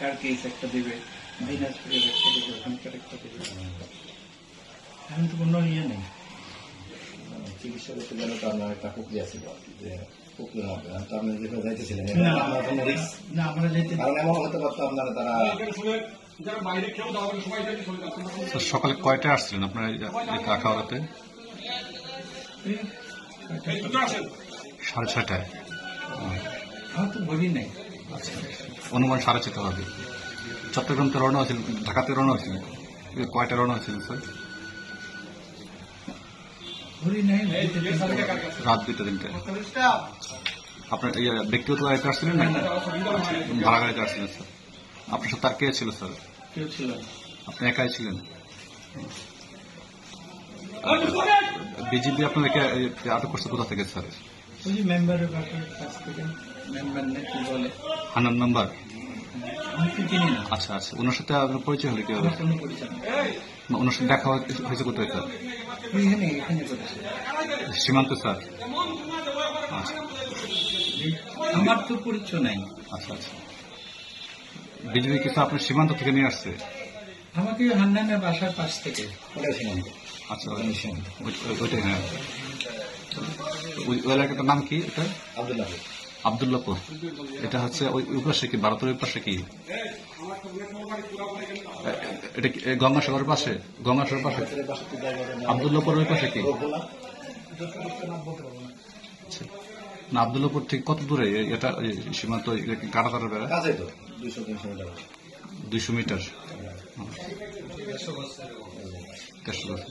ঢাকার কেস একটা দেবে, দিনাজপুরের একটা দেবে, ওখানকার একটা দেবে। আমি তো কোনো ইয়ে নেই। চিকিৎসা করতে গেলে তো আপনার একটা প্রক্রিয়া ছিল যে প্রক্রিয়া হবে তো আপনি যেভাবে যাইতেছিলেন না, আপনার কোনো রিস্ক না, আমরা যেতে কারণ এমন হতে পারতো আপনারা তারা স্যার সকালে কয়টায় আসছিলেন আপনার কাকাওয়ারাতে? 6:30টায়। আমার তো বলি নাই। আচ্ছা, অনুমান 6:30 হবে। চট্টগ্রাম থেকে রওনা হয়েছিল, ঢাকাতে রওনা হয়েছিল, কয়টা রওনা হয়েছিল স্যার? বলি নাই, রাত 2-3টায়। আপনার ব্যক্তিগত গাড়িতে আসছিলেন না ভাড়া গাড়িতে আসছিলেন স্যার? আপনার সাথে আর কে ছিল স্যার? কেউ ছিল না। আপনি একাই ছিলেন? বিজিবি আপনাদেরকে আটক করছে কোথা থেকে স্যার? ওই যে মেম্বারের বাসার কাছ থেকে, মেম্বার নাকি বলে, হান্নান মেম্বার? আমি তো চিনি না, আচ্ছা আচ্ছা, ওনার সাথে আপনার পরিচয় হলে কি হবে? আমার কোনো পরিচয় নেই। না, ওনার সাথে দেখা হয়েছে কোথায় স্যার? এখানে করেছে। সীমান্ত স্যার? আচ্ছা আমার তো পরিচয় নাই। আচ্ছা আচ্ছা, বিজিবি কিছু আপনার সীমান্ত থেকে নিয়ে আসছে? আমাকে হান্নানের বাসার পাশ থেকে। ওটাই সীমান্ত। আচ্ছা সীমান্ত ওইটাই, হ্যাঁ। ওই এলাকাটার নাম কি এটা? আব্দুল্লাহ আবদুল্লাপুর। এটা হচ্ছে ওই পাশে কি, ভারতের ওই পাশে কি? এটা কি গঙ্গাসাগরের পাশে? গঙ্গাসাগরের পাশে আবদুল্লাপুর ওই পাশে কি? আচ্ছা। না, আবদুল্লাপুর থেকে কত দূরে এটা সীমান্ত? কাটাতারের বেড়া কাছে তো 200-300 মিটার। 200 মিটার। 150 বছর।